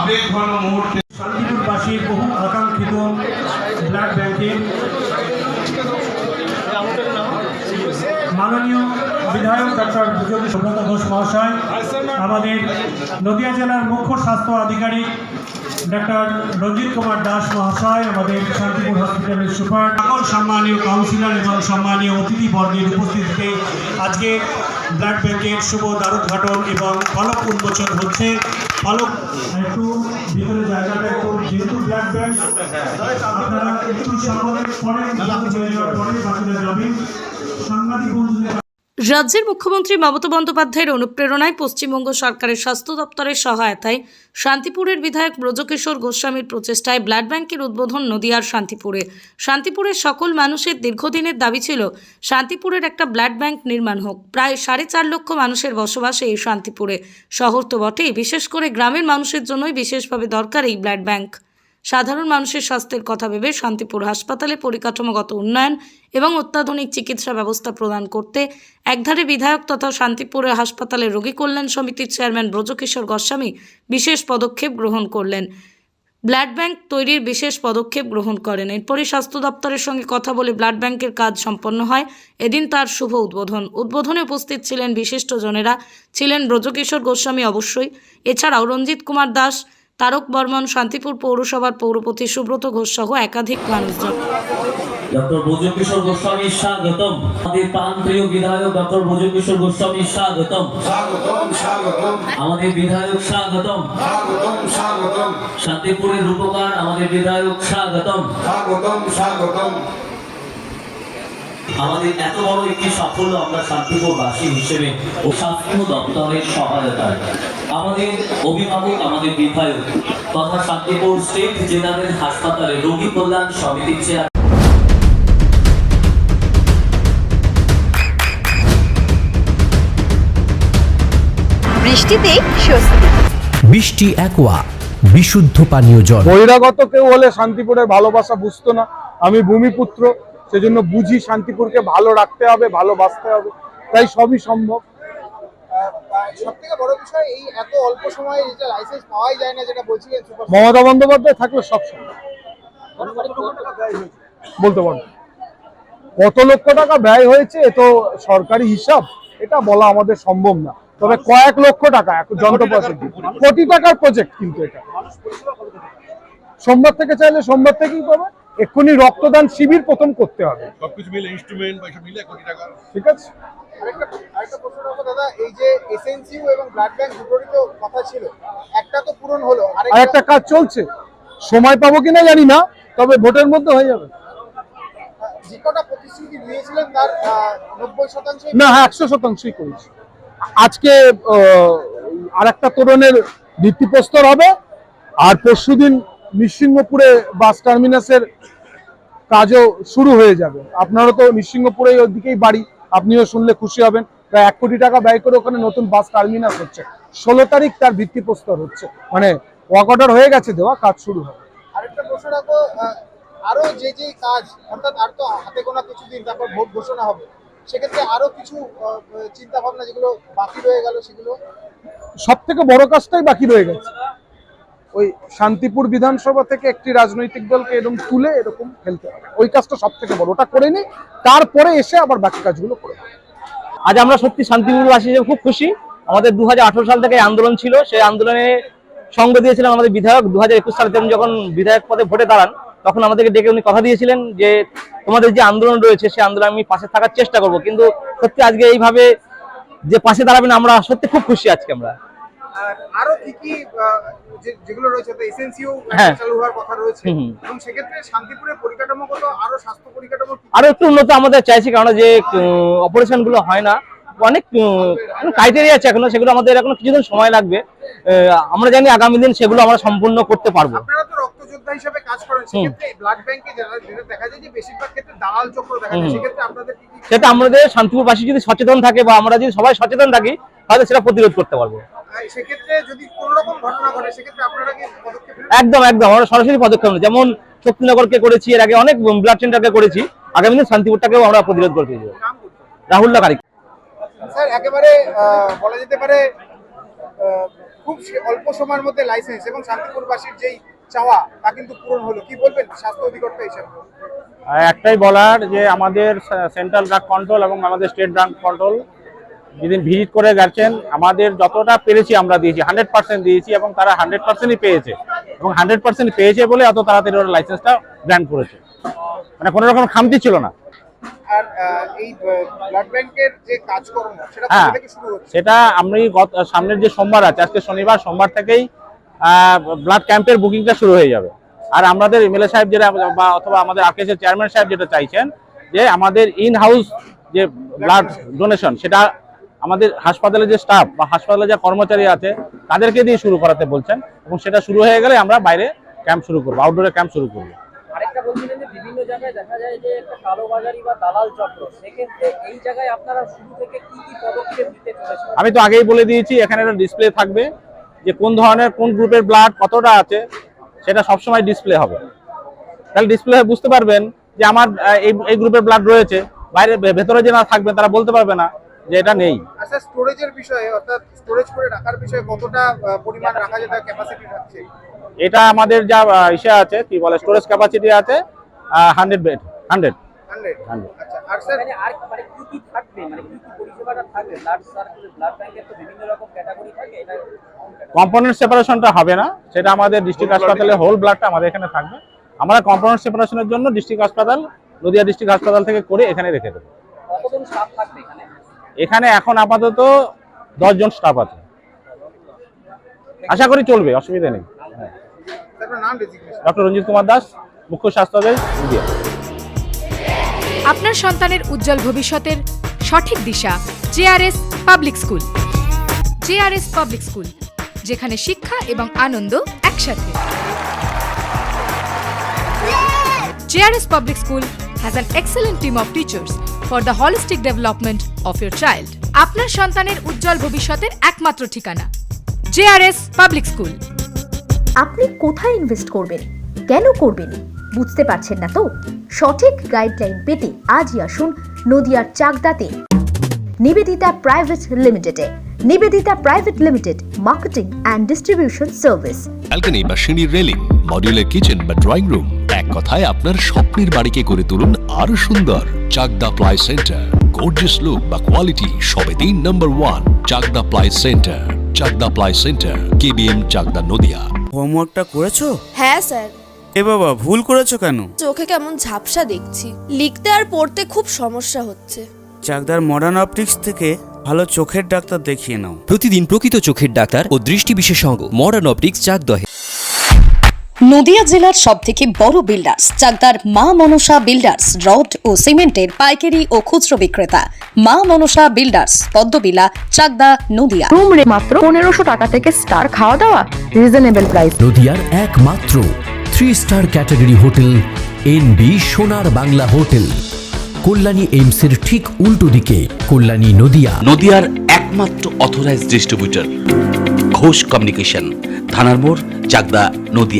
আবেগঘন মুহূর্তে শান্তিপুরবাসীর বহু আকাঙ্ক্ষিত ব্লাড ব্যাংকের মাননীয় বিধায়ক ডক্টর বিজয় সুব্রত ঘোষ মহাশয়, আমাদের নদিয়া জেলার মুখ্য স্বাস্থ্য আধিকারিক ডক্টর রঞ্জিত কুমার দাস মহাশয়, আমাদের শান্তিপুর হসপিটালের সুপার, সকল সম্মানীয় কাউন্সিলর এবং সম্মানীয় অতিথিবর্গের উপস্থিতিতে আজকে ব্লাড ব্যাংকের শুভ দ্বারোদ্ঘাটন এবং ফলক উন্মোচন হচ্ছে। ফলক একটু ভিতরে জায়গাটা একটু, যেহেতু ব্লাড ব্যাংক আপনারা একটু সম্মানের পরে বাকিরা যাবেন। সাংবাদিক বন্ধুদের রাজ্যের মুখ্যমন্ত্রী মমতা বন্দ্যোপাধ্যায়ের অনুপ্রেরণায় পশ্চিমবঙ্গ সরকারের স্বাস্থ্য দপ্তরের সহায়তায় শান্তিপুরের বিধায়ক ব্রজকিশোর গোস্বামীর প্রচেষ্টায় ব্লাড ব্যাংকের উদ্বোধন নদিয়ার শান্তিপুরের সকল মানুষের দীর্ঘদিনের দাবি ছিল শান্তিপুরের একটা ব্লাড ব্যাংক নির্মাণ হোক। প্রায় 4.5 লক্ষ মানুষের বসবাস এই শান্তিপুরে। শহর তো বটেই, বিশেষ করে গ্রামের মানুষের জন্যই বিশেষভাবে দরকার এই ব্লাড ব্যাংক। সাধারণ মানুষের স্বাস্থ্যের কথা ভেবে শান্তিপুর হাসপাতালে পরিকাঠামোগত উন্নয়ন এবং অত্যাধুনিক চিকিৎসা ব্যবস্থা প্রদান করতে একধারে বিধায়ক তথা শান্তিপুরের হাসপাতালের রোগী কল্যাণ সমিতির চেয়ারম্যান ব্রজকিশোর গোস্বামী বিশেষ পদক্ষেপ গ্রহণ করলেন, ব্লাড ব্যাংক তৈরির বিশেষ পদক্ষেপ গ্রহণ করেন। এরপরই স্বাস্থ্য দপ্তরের সঙ্গে কথা বলে ব্লাড ব্যাংকের কাজ সম্পন্ন হয়। এদিন তার শুভ উদ্বোধনে উপস্থিত ছিলেন বিশিষ্টজনেরা, ছিলেন ব্রজকিশোর গোস্বামী অবশ্যই, এছাড়াও রঞ্জিত কুমার দাস, তারক বর্মন, শান্তিপুর পৌরসভার পৌরপতি সুব্রত ঘোষ সহ একাধিক মানুষজন। ডক্টর ব্রজকিশোর গোস্বামী স্বাগতম। আমাদের প্রাণপ্রিয় বিধায়ক ডক্টর ব্রজকিশোর গোস্বামী স্বাগতম। আমাদের বিধায়ক স্বাগতম। শান্তিপুরের রূপকার আমাদের বিধায়ক স্বাগতম। আমাদের এত বড় একটি সাফল্য আমরা শান্তিপুরবাসী হিসেবে ও স্বাস্থ্য দপ্তরের সহায়তায় আমাদের অভিভাবক আমাদের বিধায়ক তথা শান্তিপুর স্টেট জেনারেল হাসপাতালে রোগী কল্যাণ সমিতির চেয়ার বৃষ্টিতে স্বস্তি। বৃষ্টি অ্যাকোয়া বিশুদ্ধ পানীয় জল। বহিরাগত কেউ হলে শান্তিপুরের ভালোবাসা বুঝতো না। আমি ভূমিপুত্র, সেজন্য বুঝি শান্তিপুরকে ভালো রাখতে হবে, ভালোবাসতে হবে, তাই সবই সম্ভব। সবথেকে বড় বিষয় এই এত অল্প সময়ে যেটা লাইসেন্স পাওয়াই যায় না, যেটা বলছিলেন মমতা বন্দ্যোপাধ্যায় থাকলে সব সম্ভব। বলতে পারবো কত লক্ষ টাকা ব্যয় হয়েছে, এ তো সরকারি হিসাব, এটা বলা আমাদের সম্ভব না। তবে কয়েক লক্ষ টাকা যন্ত্রপাতি, কোটি টাকার প্রজেক্ট। কিন্তু এটা সোমবার থেকে চাইলে সোমবার থেকেই পাবে। এক্ষুনি রক্তদান শিবির প্রথম করতে হবে, সবকিছু মিলে ইনস্ট্রুমেন্ট পয়সা মিলে কোটি টাকা। ঠিক আছে। আরেকটা প্রশ্ন রাখবো দাদা, এই যে এসএনসিইউ এবং ব্লাড ব্যাংক দুটোরই তো কথা ছিল, একটা তো পূরণ হলো, আরেকটা কাজ চলছে, সময় পাবো কিনা জানি না, তবে ভোটের মধ্যে হয়ে যাবে। যে কটা প্রতিশ্রুতি দিয়েছিলেন তার 90% না, 100%ই করেছি। আজকে আরেকটা তোরণের ভিত্তিপ্রস্তর হবে, আর পরশুদিন নিঃসিংহপুরে বাস টার্মিনাসের কাজও শুরু হয়ে যাবে। আপনারা তো নিঃসিংহপুরে ওর দিকেই বাড়ি, আপনিও শুনলে খুশি হবেন। প্রায় 1 কোটি টাকা ব্যয় করে ওখানে নতুন বাস টার্মিনাস হচ্ছে। 16 তারিখ তার ভিত্তিপ্রস্তর হচ্ছে, মানে ওয়ার্ক অর্ডার হয়ে গেছে, দেওয়া, কাজ শুরু হবে। আরেকটা প্রশ্ন রাখবো, আরো যে কাজ, অর্থাৎ আর তো হাতে গোনা কিছুদিন, তারপর ভোট ঘোষণা হবে, সেক্ষেত্রে আরো কিছু চিন্তা ভাবনা যেগুলো বাকি রয়ে গেল, সেগুলো সব থেকে বড় কাজটাই বাকি রয়ে গেছে। ওই শান্তিপুর বিধানসভা থেকে একটি রাজনৈতিক দলকে এরকম তুলে এরকম খেলতে হবে, ওই কাজটা সব থেকে বড়। ওটা করে নি, তারপরে এসে আবার বাকি কাজগুলো করে। আজ আমরা সত্যি শান্তিপুরবাসী হিসেবে খুব খুশি। আমাদের 2018 সাল থেকে আন্দোলন ছিল, সেই আন্দোলনে সঙ্গ দিয়েছিলেন আমাদের বিধায়ক। 2021 সালে যখন বিধায়ক পদে ভোটে দাঁড়ান, তখন আমাদেরকে ডেকে উনি কথা দিয়েছিলেন যে তোমাদের যে আন্দোলন রয়েছে সেই আন্দোলনে আমি পাশে থাকার চেষ্টা করব। কিন্তু সত্যি আজকে এইভাবে যে পাশে দাঁড়াবেন, আমরা সত্যি খুব খুশি আজকে। আমরা আরো কি যেগুলো রয়েছে, এসএনসিইউ চালু হওয়ার কথা রয়েছে, এবং সেক্ষেত্রে শান্তিপুরের পরিকাঠামোগত আরো স্বাস্থ্য পরিকাঠামো আরো একটু উন্নত আমাদের চাইছি, কারণ যে অপারেশন গুলো হয় না, অনেক ক্রাইটেরিয়া আছে এখনো, সেগুলো আমাদের এখনো কিছুদিন সময় লাগবে। আমরা জানি আগামী দিন সেগুলো আমরা সম্পূর্ণ করতে পারবো। আপনারা তো রক্তযোদ্ধা হিসেবে কাজ করেন, সেক্ষেত্রে ব্লাড ব্যাংকে যেটা দেখা যায় যে বেশিরভাগ ক্ষেত্রে দালাল চক্র দেখা যায়, সেক্ষেত্রে আপনাদের সেটা আমাদের শান্তিপুরবাসী যদি সচেতন থাকে বা আমরা যদি সবাই সচেতন থাকি, তাহলে সেটা প্রতিরোধ করতে পারবো। সেক্ষেত্রে যদি কোনো রকম ঘটনা ঘটে, সেক্ষেত্রে আপনারা কি পদক্ষেপ একদম আমরা সরাসরি পদক্ষেপ নেব। যেমন শক্তিনগরকে করেছি, এর আগে অনেক ব্লাড সেন্টারকে করেছি, আগামী দিন শান্তিপুরটাকেও আমরা প্রতিরোধ করতে দেবো। রাহুল কারিক স্যার, একেবারে বলা যেতে পারে খুব অল্প সময়ের মধ্যে লাইসেন্স এবং শান্তিপুরবাসীর যেই চাওয়া তা কিন্তু পূরণ হলো, কি বলবেন স্বাস্থ্য অধিকর্তা হিসেবে? একটাই বলার যে আমাদের সেন্ট্রাল ড্রাগ কন্ট্রোল এবং আমাদের স্টেট ড্রাগ কন্ট্রোল যেদিন ভিজিট করে গেছেন, আমাদের যতটা পেরেছি আমরা দিয়েছি, 100% দিয়েছি এবং তারা 100%ই পেয়েছে এবং 100% পেয়েছে বলে এত তাড়াতাড়ি ওরা লাইসেন্সটা গ্র্যান্ট করেছে, মানে কোনো রকম খামতি ছিল না। আর এই ব্লাড ব্যাংকের যে কাজকর্ম সেটা হ্যাঁ, কবে থেকে শুরু হচ্ছে? সেটা আমি সামনের যে সোমবার আছে, আজকে শনিবার, সোমবার থেকেই ব্লাড ক্যাম্পের বুকিংটা শুরু হয়ে যাবে। আর আমাদের এমএলএ সাহেব যেটা বা অথবা আমাদের আরকেএসের চেয়ারম্যান সাহেব যেটা চাইছেন যে আমাদের ইন হাউস যে ব্লাড ডোনেশন, সেটা আমাদের হাসপাতালে যে স্টাফ বা হাসপাতালে যে কর্মচারী আছে তাদেরকে দিয়ে শুরু করাতে বলছেন এবং সেটা শুরু হয়ে গেলে আমরা বাইরে ক্যাম্প শুরু করবো, আউটডোরে ক্যাম্প শুরু করবো। আরেকটা বলছিলেন যে বিভিন্ন জায়গায় দেখা যায় যে একটা কালোবাজারি বা দালাল চক্র, সেক্ষেত্রে এই জায়গায় আপনারা শুরু থেকে কি কি পদক্ষেপ নিতে চলেছেন? আমি তো আগেই বলে দিয়েছি, এখানে একটা ডিসপ্লে থাকবে যে কোন ধরনের কোন গ্রুপের ব্লাড কতটা আছে, সেটা সবসময় ডিসপ্লে হবে। তাহলে ডিসপ্লে বুঝতে পারবেন যে আমার এই গ্রুপের ব্লাড রয়েছে, বাইরে ভেতরে যে না থাকবেন তারা বলতে পারবে না যে এটা নেই। আচ্ছা, স্টোরেজের বিষয়ে অর্থাৎ স্টোরেজ করে রাখার বিষয়ে কতটা পরিমাণ রাখা যায়, তার ক্যাপাসিটি থাকছে? এটা আমাদের যা ইসে আছে, কি বলে, স্টোরেজ ক্যাপাসিটি আছে 100 বেড, 100। 100। আচ্ছা, আর স্যার মানে আর মানে কি কি থাকবে, মানে কি কি পরিষেবাটা থাকবে? ব্লাড সার্কেল, ব্লাড ব্যাংকের তো বিভিন্ন রকম ক্যাটাগরি থাকে, এটা কম্পোনেন্ট সেপারেশনটা হবে না, সেটা আমাদের ডিস্ট্রিক্ট হাসপাতালে হোল ব্লাডটা আমাদের এখানে থাকবে। আমরা কম্পোনেন্ট সেপারেশনের জন্য ডিস্ট্রিক্ট হাসপাতাল, নদিয়া ডিস্ট্রিক্ট হাসপাতাল থেকে করে এখানে রেখে দেবো। কতজন স্টাফ থাকবে এখানে? এখানে এখন আপাতত 10 জন স্টাফ আছে, আশা করি চলবে, অসুবিধা নেই। আপনার নাম, ডেজিগনেশন? ডক্টর রঞ্জিত কুমার দাস, মুখ্য স্বাস্থ্য অধিকারী, নদিয়া। আপনার সন্তানের উজ্জ্বল ভবিষ্যতের সঠিক দিশা JRS public school. JRS public school, যেখানে শিক্ষা এবং আনন্দ একসাথে। JRS public school has an excellent team of teachers for the holistic development of your child. আপনার সন্তানের উজ্জ্বল ভবিষ্যতের একমাত্র ঠিকানা জেআরএস পাবলিক স্কুল। আপনি কোথায় ইনভেস্ট করবেন, কেন করবেন, বুঝতে পারছেন না তো? সঠিক গাইডলাইন পেতে আজই আসুন নদিয়ার চাকদাতে নিবেদিতা প্রাইভেট লিমিটেডে। Nivedita private limited, marketing and distribution service. Balcony বা সিঁড়ির রেলিং, মডিউলার কিচেন বা ড্রয়িং রুম, এক কথায় আপনার স্বপ্নের বাড়িকে করে তুলুন আরো সুন্দর। Chakdaha ply centre, gorgeous look বা কোয়ালিটি সবে 3 নম্বর 1 Chakdaha ply centre. Chakdaha ply centre, KBM, Chakdaha, Nadia. হোমওয়ার্কটা করেছো? হ্যাঁ স্যার। এ বাবা, ভুল করেছো কেন? চোখে কেমন ঝাপসা দেখছি, লিখতে আর পড়তে খুব সমস্যা হচ্ছে। চাকদার মডার্ন অপটিক্স থেকে ভালো চোখের ডাক্তার দেখিয়ে নাও। প্রতিদিন প্রকৃত চোখের ডাক্তার ও দৃষ্টি বিশেষজ্ঞ মডার্ন অপটিক্স, চাকদহ। নদিয়া জেলার সবথেকে বড় বিল্ডার্স চাকদার মা মনসা বিল্ডার্স, রড ও সিমেন্টের পাইকারি ও খুচরো বিক্রেতা। মা মনসা বিল্ডার্স, পদ্মবিলা, চাকদা, নদিয়া। রুম রে মাত্র 1500 টাকা থেকে স্টার, খাওয়া দাওয়া রিজনেবল প্রাইস। নদিয়ার একমাত্র 3 স্টার ক্যাটাগরি হোটেল এনবি সোনার বাংলা হোটেল, কল্যাণী এইমসের ঠিক উল্টো দিকে, কল্যাণী, নদিয়া। নদিয়ার একমাত্র অথরাইজড ডিস্ট্রিবিউটর ঘোষ কমিউনিকেশন, থানার মোড়, চাকদা, নদিয়া।